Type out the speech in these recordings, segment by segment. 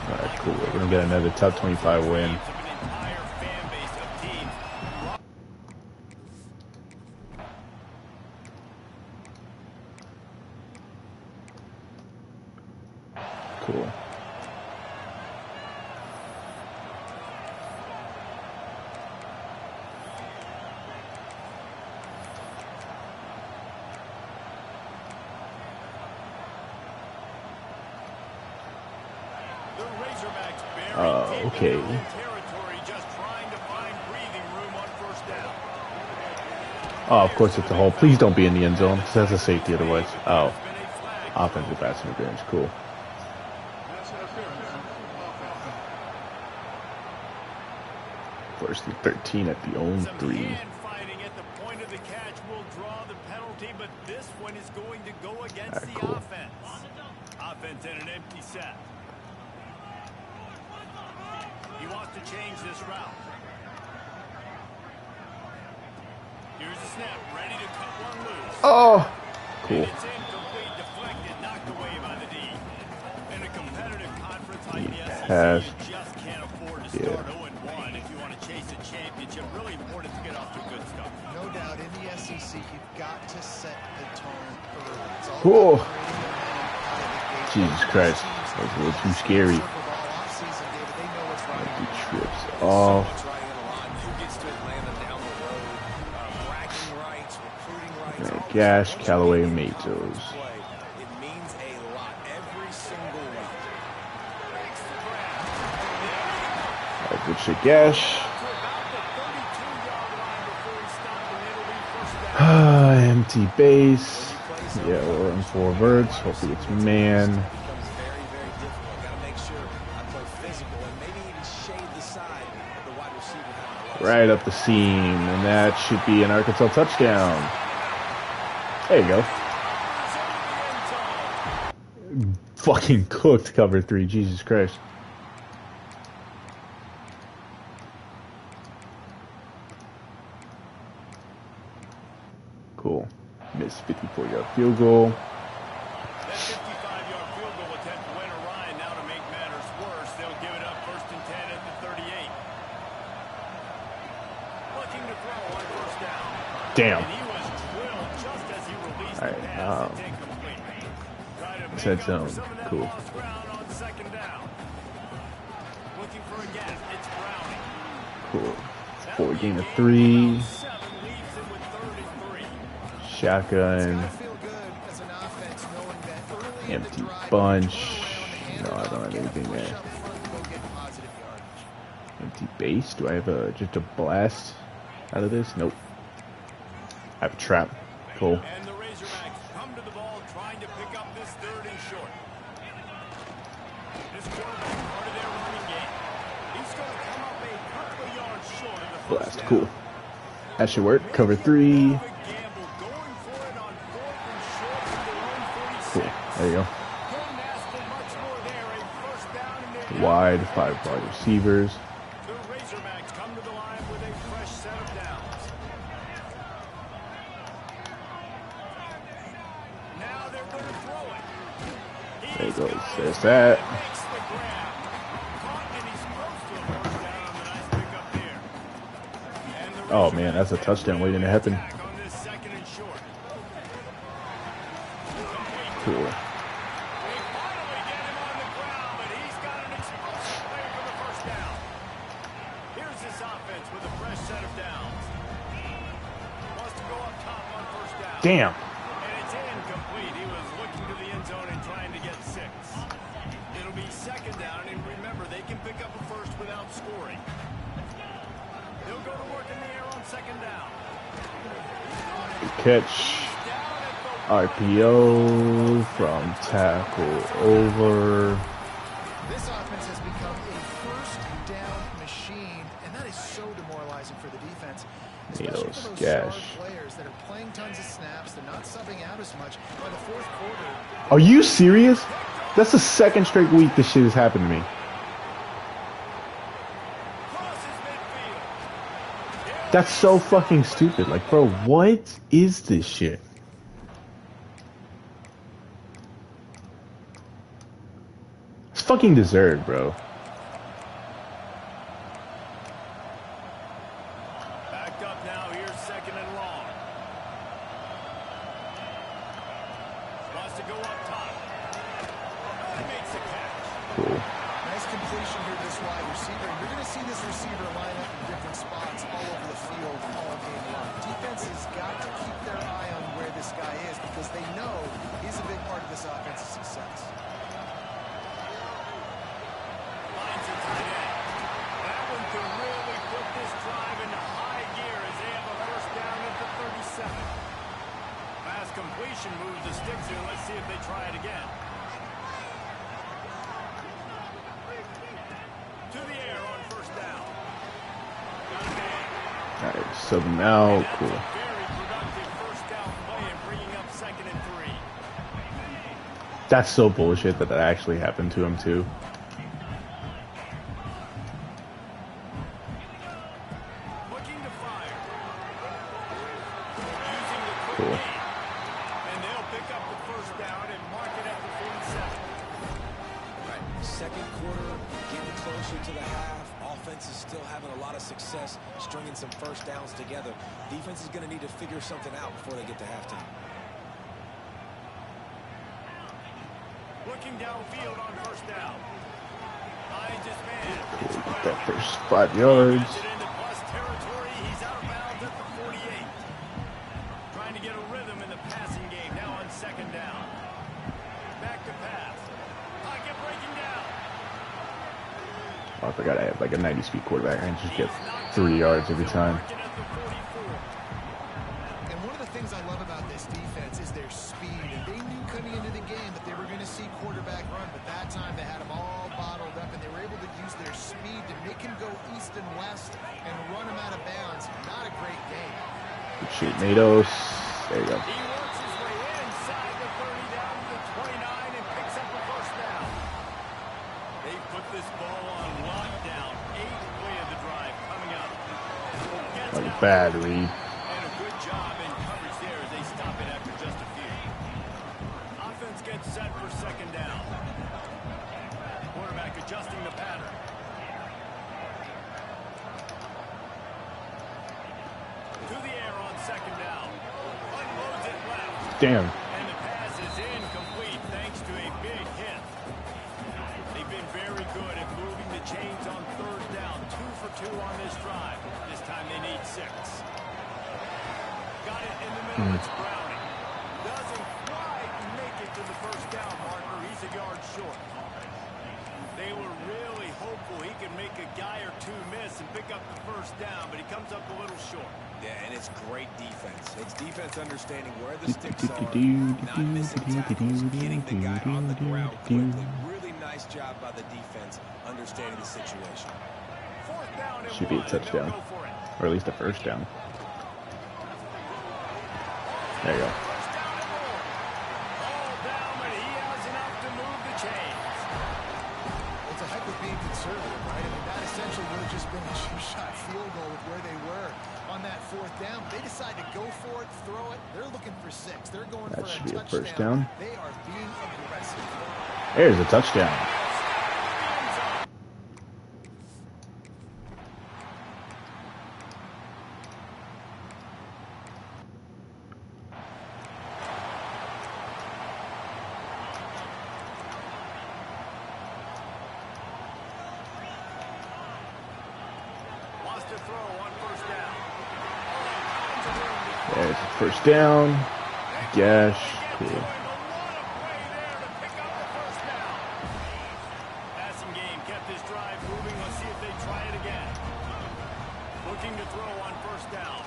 Alright, cool. We're gonna get another top 25 win. Cool. Okay. Oh, of course it's a hole. Please don't be in the end zone, because that's a safety otherwise. Oh. Offensive pass interference. Cool. First and 13 at the own 3. Alright, cool. Offense in an empty set. He wants to change this route. Here's the snap, ready to cut one loose. Oh, cool. And it's incomplete, deflected, knocked away by the D. In a competitive conference like the SEC, you just can't afford to start 0-1 if you want to chase a championship. Really important to get off to a good start. No doubt, in the SEC, you've got to set the tone early. Cool. Jesus Christ, that was a little too scary. Trips off. Gash, Callaway, Matos. Good shit, Gash. Empty base. Yeah, we're in 4 verts. Hopefully it's man. Right up the seam, and that should be an Arkansas touchdown. There you go. Fucking cooked cover 3, Jesus Christ. Cool. Missed 54-yard field goal. Damn. Alright, set zone. Cool. Cool. 4 gain of 3. Shotgun. Empty bunch. No, I don't have anything there. Empty base. Do I have just a blast out of this? Nope. I have a trap. Cool. And the Razorbacks come to the ball trying to pick up this 3rd and short. This quarterback part of their running game. He's going to come up a couple of yards short of the blast. Cool. That should work. Cover 3. Cool. There you go. Wide, 5 wide receivers. The Razorbacks come to the line with a fresh set of downs. Now they're going to throw it. There you go. There's that. Oh man, that's a touchdown waiting to happen. Cool. Damn. And it's incomplete. He was looking to the end zone and trying to get 6. It'll be 2nd down, and remember, they can pick up a first without scoring. They'll go to work in the air on 2nd down. Good catch. RPO from tackle over. This offense has become a first down machine, and that is so demoralizing for the defense. Especially for those star players that are playing tons of snaps, they're not subbing out as much. By the 4th quarter. Are you serious? That's the 2nd straight week this shit has happened to me. That's so fucking stupid. Like, bro, what is this shit? fucking deserved, bro. Backed up now. Here's second and long. Wants to go up top. He makes a catch. Cool. Nice completion here to this wide receiver. You're going to see this receiver line up in different spots all over the field all game long. Defense has got to keep their eye on where this guy is because they know he's a big part of this offense's success. Lines a tight end. That one could really put this drive into high gear as they have a first down at the 37. Pass completion moves the sticks here. Let's see if they try it again. To the air on first down. Alright, sub him out. Cool. Very productive first down play and bringing up second and 3. That's so bullshit that actually happened to him too. Looking to fire. Using the quick Cool. game. And they'll pick up the first down and mark it at the 47. Right. Second quarter, getting closer to the half. Offense is still having a lot of success stringing some first downs together. Defense is going to need to figure something out before they get to halftime. Looking downfield on first down. Finds his man. It's Get that Brown. first 5 yards. Gets it into plus territory. He's out of bounds at the 48. Trying to get a rhythm in the passing game now on second down. Back to pass. Pocket breaking down. Oh, I forgot I have like a 90-speed quarterback and just get 3 yards every time. Marking at the 44. And one of the things I love about this defense is their speed. And they knew coming into the game that they were going to see quarterback run, but that time they had them all bottled up, and they were able to use their speed to make him go east and west and run him out of bounds. Not a great game. Good shit, Matos. There you go. He works his way inside the 30 down to the 29 and picks up a first down. They put this ball on lockdown. 8th play of the drive coming up. Gets Like out. bad read. And a good job in coverage there as they stop it after just a few. Offense gets set for second down. Quarterback adjusting the pattern. To the air on second down. Unloads it left. Damn. And the pass is incomplete thanks to a big hit. They've been very good at moving the chains on third down. 2 for 2 on this drive. This time they need 6. Got it in the middle. It's Browning. Doesn't quite make it to the first down marker. He's a yard short. They were really hopeful he could make a guy or two miss and pick up the first down, but he comes up a little short. Yeah, and it's great defense. It's defense understanding where the sticks are, not missing tackles, getting the guy on the ground quickly. Really nice job by the defense understanding the situation. Fourth down and Should be a 1. touchdown. They'll go for it. Or at least a first down. There you go. First down and more. All down, but he has enough to move the chains. It's a heck of being conservative, right? I mean, that essentially would have just been a two-shot field goal with where they were on that fourth down. They decide to go for it, throw it. They're looking for 6. They're going That for should be a touchdown. first down. They are being aggressive. There's a touchdown. Wants to throw on first down. There's a first down. Gash. Cool. Passing game kept this drive moving. Let's see if they try it again. Looking to throw on first down.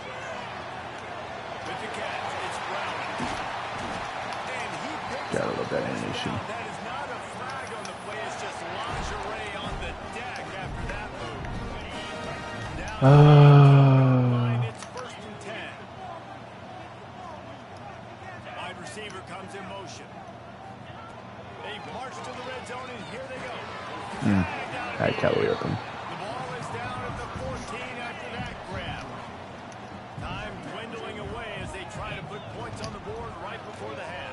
With the catch, it's Browning. And he picks Gotta up love the that first animation. down. That is not a flag on the play. It's just lingerie on the deck after that move. Now it's first and 10. Wide receiver comes in motion. They march to the red zone, and here they go. Alright, Callaway open. The ball is down at the 14 after that grab. Time dwindling away as they try to put points on the board right before the half.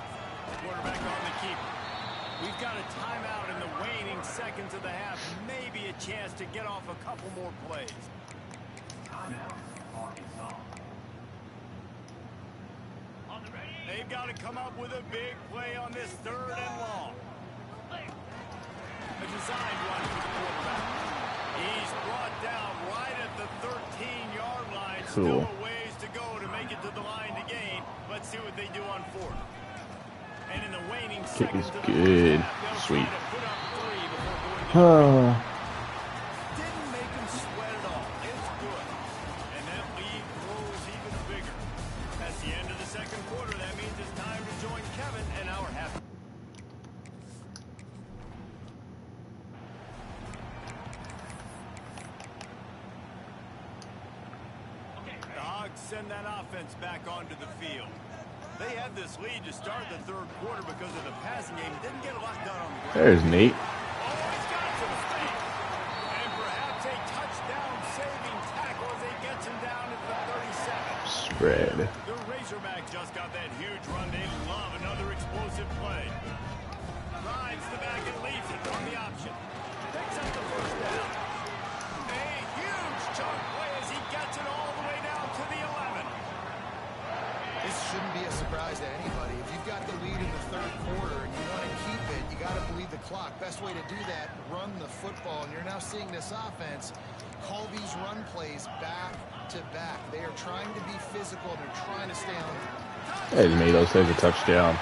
Quarterback on the keeper. We've got a timeout in the waning seconds of the half. Maybe a chance to get off a couple more plays. They've got to come up with a big play on this 3rd and long. A designed run for the quarterback. He's brought down right at the 13-yard line. Cool. Still a ways to go to make it to the line to gain. Let's see what they do on 4th. And in the waning seconds of the good. half, Sweet. try to put up 3 before going to didn't make him sweat at all. It's good. And that lead grows even bigger. That's the end of the 2nd quarter. That means it's time to join Kevin and our half. The Hogs send that offense back onto the field. They had this lead to start the 3rd quarter because of the passing game. Didn't get a lot done on the ground. There's Nate. Oh, he's got to the space. And perhaps a touchdown-saving tackle as he gets him down at the 37. Spread. The Razorback just got that huge run. They love another explosive play. Rides the back and leaves it on the option. Picks up the 1st down. A huge chunk play as he gets it all the way down to the 11. This shouldn't be a surprise to anybody. If you've got the lead in the 3rd quarter and you want to keep it, you got to bleed the clock. Best way to do that, run the football. And you're now seeing this offense call these run plays back to back. They are trying to be physical. They're trying to stay on. Hey, Nato says a touchdown.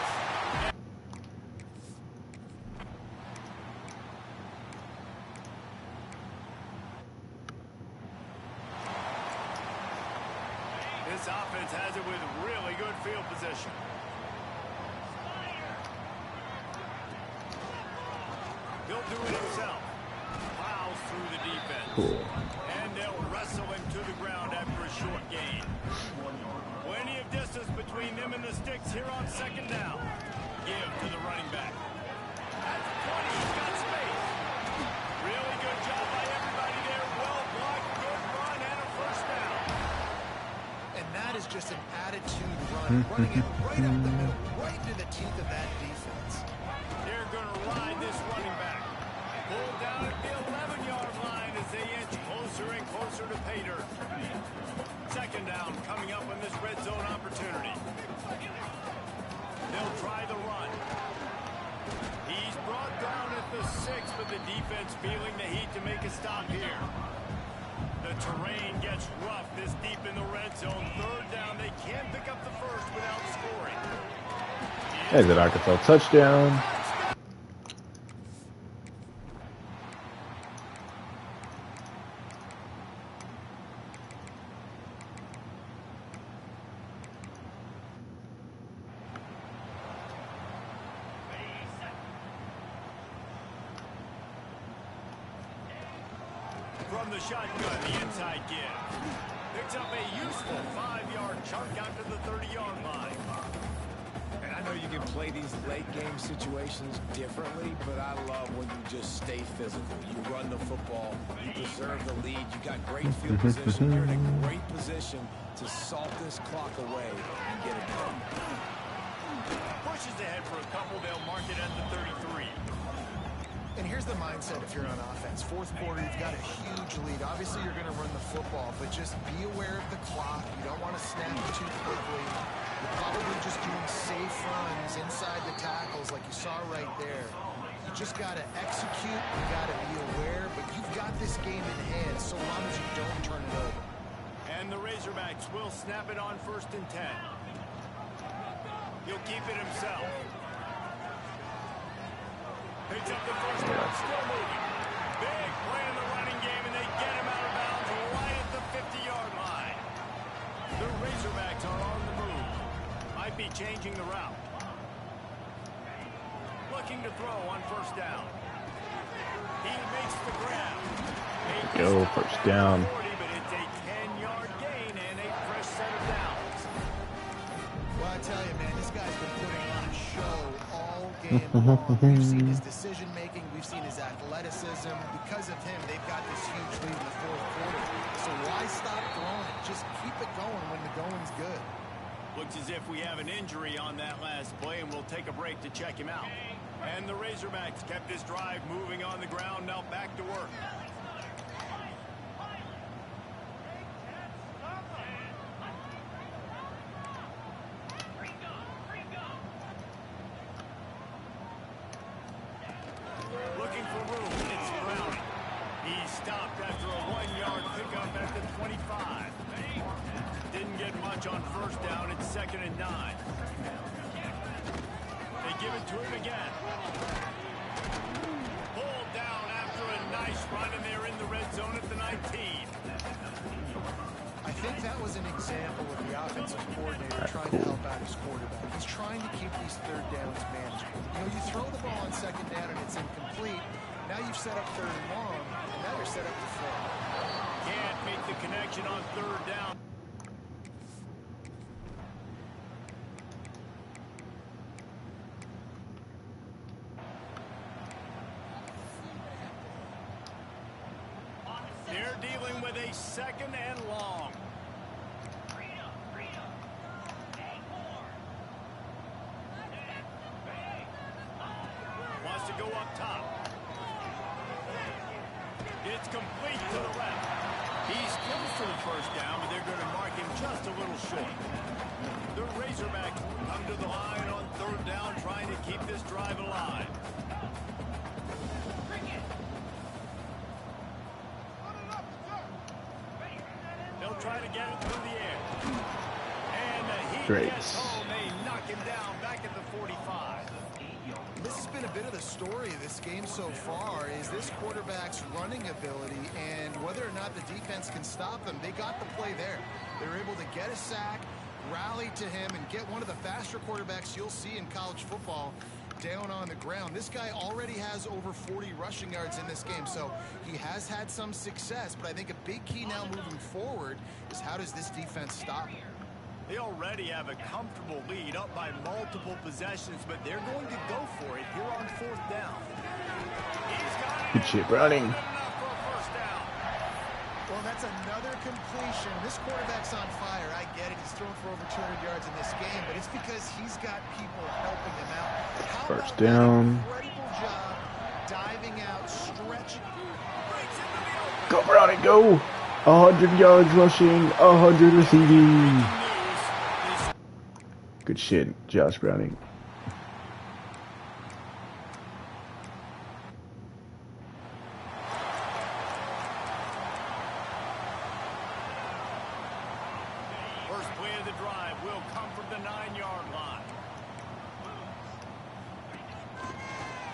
This offense has it with really good field position. He'll do it himself. Plows through the defense. Cool. And they'll wrestle him to the ground after a short gain. Plenty of distance between them and the sticks here on 2nd down. Give to the running back. At the 20, he's got space. Really good job by everybody there. Well blocked, good run, and a 1st down. And that is just an attitude run. Running it right up the middle, right into the teeth of that defense. They're going to ride this running back. Pulled down at the 11-yard line as they inch closer and closer to pay dirt. 2nd down coming up on this red zone opportunity. They'll try the run. He's brought down at the 6, but the defense feeling the heat to make a stop here. The terrain gets rough this deep in the red zone. 3rd down, they can't pick up the 1st without scoring. There's an Arkansas touchdown. From the shotgun, the inside give. Picks up a useful 5-yard chunk out to the 30-yard line. And I know you can play these late game situations differently, but I love when you just stay physical. You run the football, you preserve the lead, you got great field position, you're in a great position to salt this clock away and get it done. Pushes ahead for a couple, they'll mark it at the 33. And here's the mindset if you're on offense. 4th quarter, you've got a huge lead. Obviously, you're going to run the football, but just be aware of the clock. You don't want to snap it too quickly. You're probably just doing safe runs inside the tackles like you saw right there. You just got to execute. You got to be aware, but you've got this game in hand so long as you don't turn it over. And the Razorbacks will snap it on 1st and 10. He'll keep it himself. Picks up the 1st down, still moving. Big play in the running game, and they get him out of bounds right at the 50-yard line. The Razorbacks are on the move. Might be changing the route. Looking to throw on 1st down. He makes the grab. Go, 1st down. 40, but it's a 10-yard gain and a fresh set of downs. Well, I tell you, man, this guy's been putting on a show all game long. We've seen his decision-making. We've seen his athleticism. Because of him, they've got this huge lead in the 4th quarter. So why stop throwing it? Just keep it going when the going's good. Looks as if we have an injury on that last play, and we'll take a break to check him out. And the Razorbacks kept this drive moving on the ground. Now back to work. Looking for room. It's Browning. He stopped after a 1-yard pickup at the 25. Didn't get much on first down. It's 2nd and 9. They give it to him again. Pulled down after a nice run, and they're in the red zone at the 19. I think that was an example of the offensive coordinator trying to help out his quarterback. He's trying to keep these third downs manageable. You know, you throw the ball on 2nd down and it's incomplete. Now you've set up 3rd and long, and now you're set up to throw. Can't make the connection on 3rd down. They're dealing with a 2nd and long. Wants to go up top. It's complete to the left. He's close to the first down, but they're going to mark him just a little short. The Razorbacks come to the line on 3rd down, trying to keep this drive alive. They'll try to get it through the air. And he gets home. They knock him down back at the 45. This has been a bit of the story of this game so far, is this quarterback's running ability and whether or not the defense can stop them. They got the play there. They were able to get a sack, rally to him, and get one of the faster quarterbacks you'll see in college football down on the ground. This guy already has over 40 rushing yards in this game, so he has had some success, but I think a big key now moving forward is how does this defense stop him? They already have a comfortable lead up by multiple possessions, but they're going to go for it here on 4th down. He's got it. Good shit, Browning. Well, that's another completion. This quarterback's on fire. I get it. He's thrown for over 200 yards in this game, but it's because he's got people helping him out. How First about down. that incredible job diving out, stretching. Go, Browning, go. 100 yards rushing, 100 receiving. Good shit, Josh Browning. First play of the drive will come from the 9-yard line.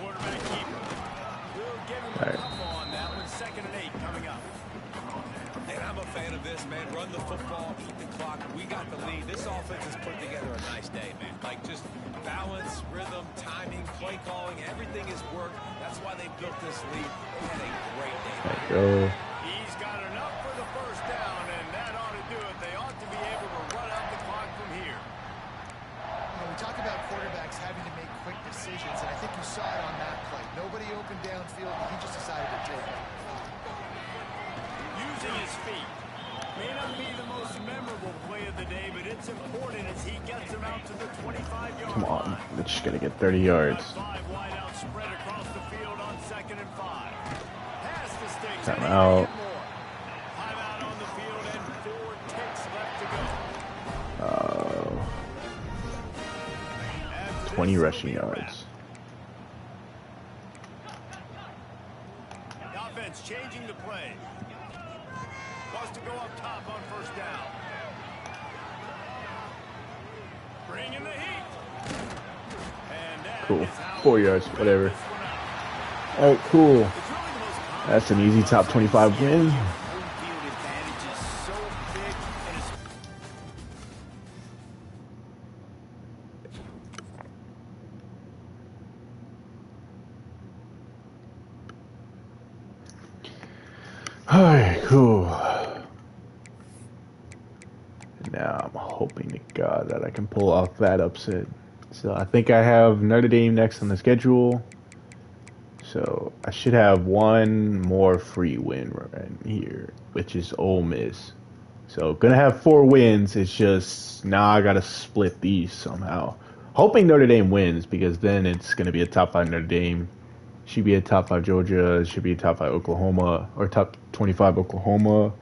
Quarterback keeper. We'll give him a couple on that one. 2nd and 8 coming up. And I'm a fan of this, man. Run the football, eat the clock. We got the lead. This offense has put together a nice day, man. Like just balance, rhythm, timing, play calling, everything has worked. That's why they built this lead. They had a great day. There you go. He's got enough for the first down, and that ought to do it. They ought to be able to run out the clock from here. You know, we talk about quarterbacks having to make quick decisions, and I think you saw it on that play. Nobody opened downfield, and he just decided to take it. Using his feet. May not be the most memorable play of the day, but it's important as he gets him out to the 25-yard Come on, line. we're just gonna get 30 yards. 5 wide out spread across the field on 2nd and 5. Pass the sticks. Time out. Time out on the field and 4 ticks left to go. 20 rushing yards. The offense changing the play. Wants to go up top on first down. Bring in the heat. And that Cool. is how 4 we yards, close whatever. this one out. Alright, cool. It's really the most common That's an easy top 25 win. home field advantage is so big and it's Alright, cool. Now I'm hoping to God that I can pull off that upset. So I think I have Notre Dame next on the schedule. So I should have one more free win right here, which is Ole Miss. So gonna have 4 wins. It's just now I gotta split these somehow. Hoping Notre Dame wins because then it's going to be a top 5 Notre Dame. Should be a top 5 Georgia. Should be a top 5 Oklahoma or top 25 Oklahoma.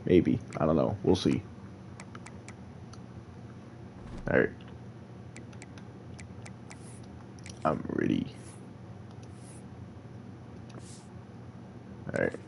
Maybe. I don't know. We'll see. All right. I'm ready. All right.